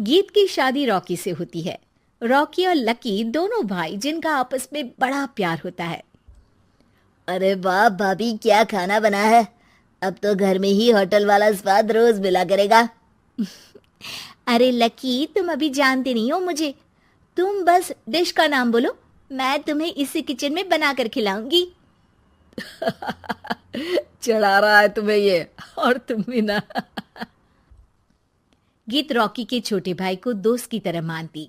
गीत की शादी रॉकी से होती है। रॉकी और लकी दोनों भाई जिनका आपस में बड़ा प्यार होता है। अरे वाह भाभी, क्या खाना बना है। अब तो घर में ही होटल वाला स्वाद रोज मिला करेगा। अरे लकी, तुम अभी जानते नहीं हो मुझे। तुम बस डिश का नाम बोलो, मैं तुम्हें इसी किचन में बनाकर खिलाऊंगी। चढ़ा रहा है तुम्हें ये, और तुम भी ना। गीत रॉकी के छोटे भाई को दोस्त की तरह मानती।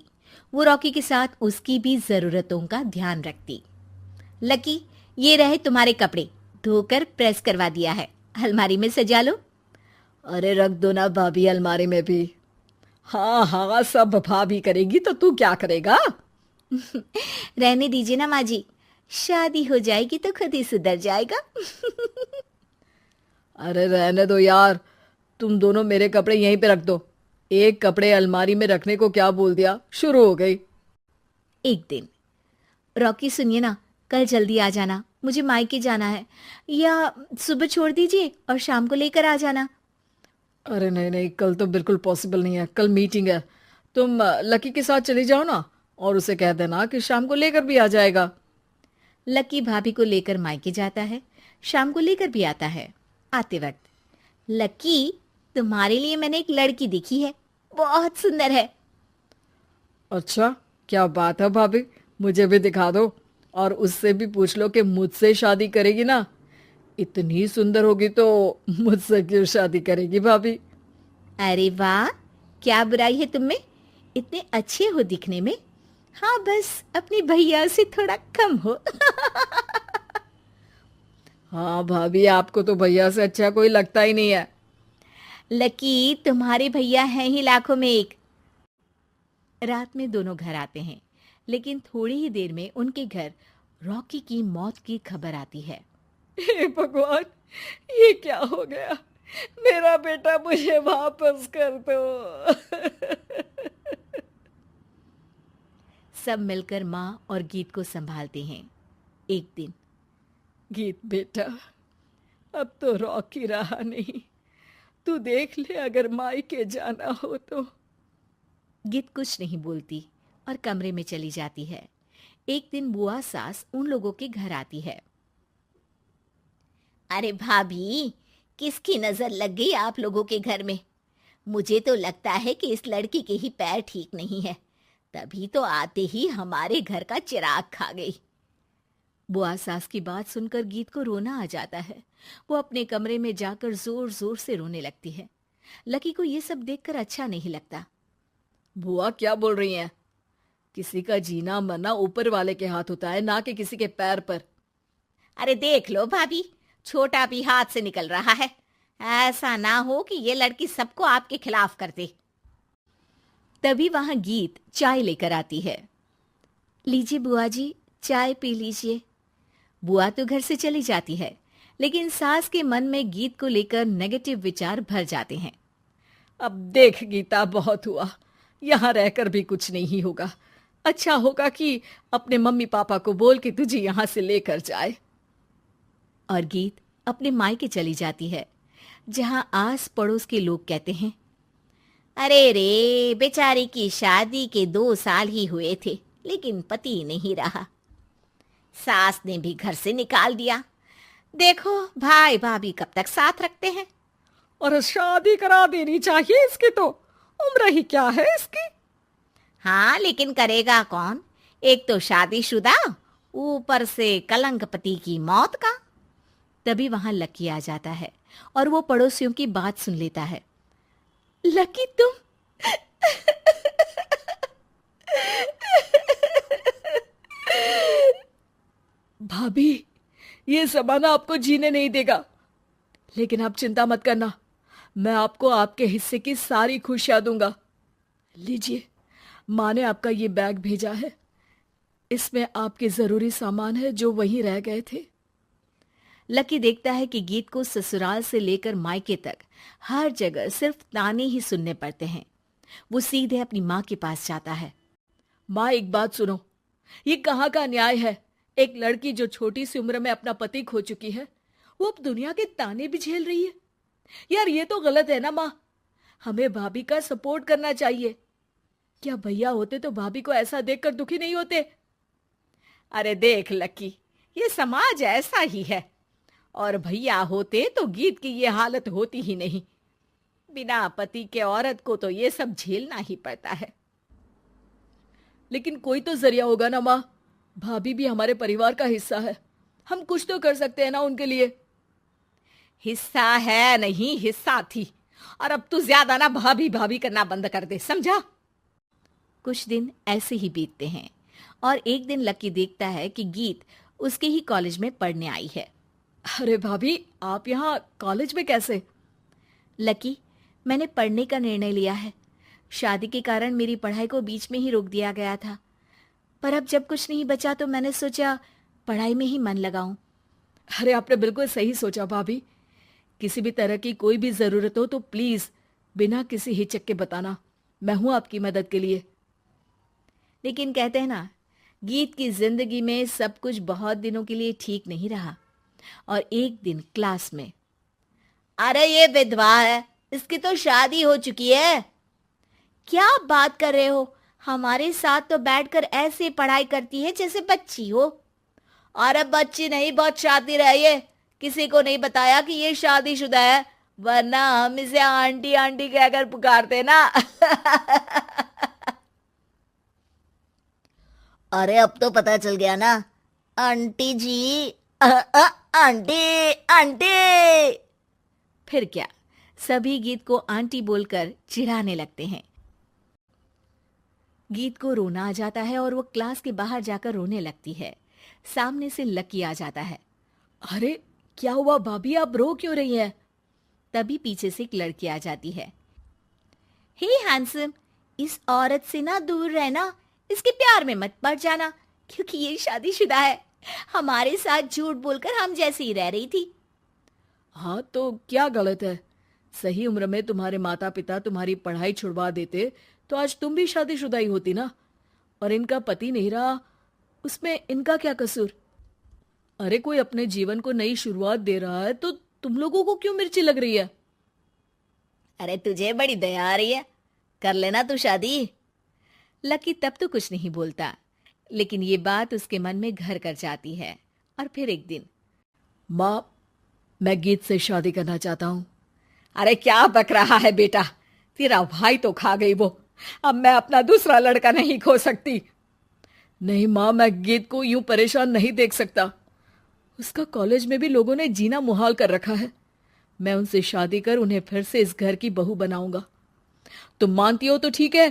वो रॉकी के साथ उसकी भी जरूरतों का ध्यान रखती। लकी, ये रहे तुम्हारे कपड़े, धोकर प्रेस करवा दिया है, अलमारी में सजा लो। अरे रख दो ना भाभी अलमारी में भी। हाँ हाँ, सब भाभी करेगी तो तू क्या करेगा। रहने दीजिए ना माँ जी, शादी हो जाएगी तो खुद ही सुधर जाएगा। अरे रहने दो यार, तुम दोनों मेरे कपड़े यहीं पे रख दो। एक कपड़े अलमारी में रखने को क्या बोल दिया, शुरू हो गई। एक दिन, रॉकी सुनिए ना, कल जल्दी आ जाना, मुझे मायके जाना है, या सुबह छोड़ दीजिए और शाम को लेकर आ जाना। अरे नहीं नहीं, कल तो बिल्कुल पॉसिबल नहीं है, कल मीटिंग है। तुम लकी के साथ चली जाओ ना, और उसे कह देना कि शाम को लेकर भी आ जाएगा। लकी भाभी को लेकर मायके जाता है, शाम को लेकर भी आता है। आते वक्त, लकी, तुम्हारे लिए मैंने एक लड़की देखी है, बहुत सुंदर है। अच्छा, क्या बात है भाभी, मुझे भी दिखा दो। और उससे भी पूछ लो कि मुझसे शादी करेगी ना। इतनी सुंदर होगी तो मुझसे क्यों शादी करेगी भाभी। अरे वाह, क्या बुराई है तुम में, इतने अच्छे हो दिखने में। हाँ, बस अपनी भैया से थोड़ा कम हो। हाँ भाभी, आपको तो भैया से अच्छा कोई लगता ही नहीं है। लकी, तुम्हारे भैया हैं ही लाखों में एक। रात में दोनों घर आते हैं, लेकिन थोड़ी ही देर में उनके घर रॉकी की मौत की खबर आती है। हे भगवान, ये क्या हो गया। मेरा बेटा मुझे वापस कर दो। सब मिलकर माँ और गीत को संभालते हैं। एक दिन, गीत बेटा, अब तो रॉकी रहा नहीं, तू देख ले अगर मायके जाना हो तो। गीत कुछ नहीं बोलती और कमरे में चली जाती है। एक दिन बुआ सास उन लोगों के घर आती है। अरे भाभी, किसकी नजर लग गई आप लोगों के घर में। मुझे तो लगता है कि इस लड़की के ही पैर ठीक नहीं है, तभी तो आते ही हमारे घर का चिराग खा गई। बुआ सास की बात सुनकर गीत को रोना आ जाता है। वो अपने कमरे में जाकर जोर जोर से रोने लगती है। लकी को ये सब देखकर अच्छा नहीं लगता। बुआ क्या बोल रही हैं? किसी का जीना मरना ऊपर वाले के हाथ होता है, ना कि किसी के पैर पर। अरे देख लो भाभी, छोटा भी हाथ से निकल रहा है। ऐसा ना हो कि ये लड़की सबको आपके खिलाफ कर दे। तभी वहां गीत चाय लेकर आती है। लीजिए बुआ जी, चाय पी लीजिए। बुआ तो घर से चली जाती है, लेकिन सास के मन में गीत को लेकर नेगेटिव विचार भर जाते हैं। अब देख गीता, बहुत हुआ, यहाँ रहकर भी कुछ नहीं होगा। अच्छा होगा कि अपने मम्मी पापा को बोल के तुझे यहाँ से लेकर जाए। और गीत अपने मायके चली जाती है, जहां आस पड़ोस के लोग कहते हैं, अरे रे, बेचारी की शादी के 2 साल ही हुए थे, लेकिन पति नहीं रहा। सास ने भी घर से निकाल दिया। देखो भाई भाभी कब तक साथ रखते हैं। और शादी करा देनी चाहिए इसकी, तो उम्र ही क्या है इसकी। हाँ, लेकिन करेगा कौन। एक तो शादीशुदा, ऊपर से कलंक पति की मौत का। तभी वहां लकी आ जाता है और वो पड़ोसियों की बात सुन लेता है। लकी, तुम भाभी, ये जमाना आपको जीने नहीं देगा, लेकिन आप चिंता मत करना, मैं आपको आपके हिस्से की सारी खुशियां दूंगा। लीजिए, माँ ने आपका ये बैग भेजा है, इसमें आपके जरूरी सामान है जो वहीं रह गए थे। लकी देखता है कि गीत को ससुराल से लेकर मायके तक हर जगह सिर्फ ताने ही सुनने पड़ते हैं। वो सीधे अपनी माँ के पास जाता है। माँ, एक बात सुनो, ये कहाँ का न्याय है। एक लड़की जो छोटी सी उम्र में अपना पति खो चुकी है, वो अब दुनिया के ताने भी झेल रही है। यार, ये तो गलत है ना माँ। हमें भाभी का सपोर्ट करना चाहिए। क्या भैया होते तो भाभी को ऐसा देखकर दुखी नहीं होते? अरे देख लकी, ये समाज ऐसा ही है। और भैया होते तो गीत की ये हालत होती ही नहीं। बिना पति के औरत को तो ये सब झेलना ही पड़ता है। लेकिन कोई तो जरिया होगा ना माँ। भाभी भी हमारे परिवार का हिस्सा है, हम कुछ तो कर सकते हैं ना उनके लिए। हिस्सा है नहीं, हिस्सा थी। और अब तू ज्यादा ना भाभी भाभी करना बंद कर दे, समझा? कुछ दिन ऐसे ही बीतते हैं और एक दिन लकी देखता है कि गीत उसके ही कॉलेज में पढ़ने आई है। अरे भाभी, आप यहाँ कॉलेज में कैसे? लकी, मैंने पढ़ने का निर्णय लिया है। शादी के कारण मेरी पढ़ाई को बीच में ही रोक दिया गया था, पर अब जब कुछ नहीं बचा तो मैंने सोचा पढ़ाई में ही मन लगाऊं। अरे आपने बिल्कुल सही सोचा भाभी। किसी भी तरह की कोई भी जरूरत हो तो प्लीज बिना किसी हिचक के बताना, मैं हूं आपकी मदद के लिए। लेकिन कहते हैं ना, गीत की जिंदगी में सब कुछ बहुत दिनों के लिए ठीक नहीं रहा और एक दिन क्लास में, अरे ये विधवा है, इसकी तो शादी हो चुकी है। क्या बात कर रहे हो? हमारे साथ तो बैठकर ऐसे पढ़ाई करती है जैसे बच्ची हो। अरे बच्ची नहीं, बहुत शातिर है ये। किसी को नहीं बताया कि ये शादीशुदा है, वरना हम इसे आंटी आंटी कहकर पुकारते ना। अरे अब तो पता चल गया ना, आंटी जी। Aunty aunty. फिर क्या, सभी गीत को आंटी बोलकर चिढ़ाने लगते हैं। गीत को रोना आ जाता है और वो क्लास के बाहर जाकर रोने लगती है। सामने से लकी आ जाता है। अरे क्या हुआ भाभी, आप रो क्यों रही हैं? तभी पीछे से एक लड़की आ जाती है। हे हैंडसम, इस औरत से ना दूर रहना, इसके प्यार में मत पड़ जाना, क्योंकि ये शादीशुदा है। हमारे साथ झूठ बोलकर हम जैसी ही रह रही थी। हाँ तो क्या गलत है? सही उम्र में तुम्हारे माता पिता तुम्हारी पढ़ाई छुड़वा देते तो आज तुम भी शादीशुदा ही होती ना। और इनका पति नहीं रहा, उसमें इनका क्या कसूर? अरे कोई अपने जीवन को नई शुरुआत दे रहा है तो तुम लोगों को क्यों मिर्ची लग रही है? अरे तुझे बड़ी दया आ रही है, कर लेना तू शादी। लकी तब तो कुछ नहीं बोलता, लेकिन ये बात उसके मन में घर कर जाती है। और फिर एक दिन, माँ, मैं गीत से शादी करना चाहता हूँ। अरे क्या बक रहा है बेटा, तेरा भाई तो खा गई वो, अब मैं अपना दूसरा लड़का नहीं खो सकती। नहीं माँ, मैं गीत को यूं परेशान नहीं देख सकता। उसका कॉलेज में भी लोगों ने जीना मुहाल कर रखा है। मैं उनसे शादी कर उन्हें फिर से इस घर की बहू बनाऊंगा। तुम मानती हो तो ठीक है,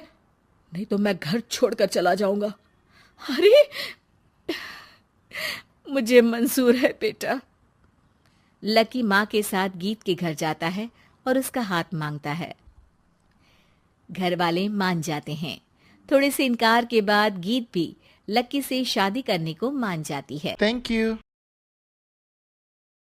नहीं तो मैं घर छोड़कर चला जाऊंगा। अरे मुझे मंजूर है बेटा। लकी माँ के साथ गीत के घर जाता है और उसका हाथ मांगता है। घर वाले मान जाते हैं। थोड़े से इनकार के बाद गीत भी लकी से शादी करने को मान जाती है। Thank you.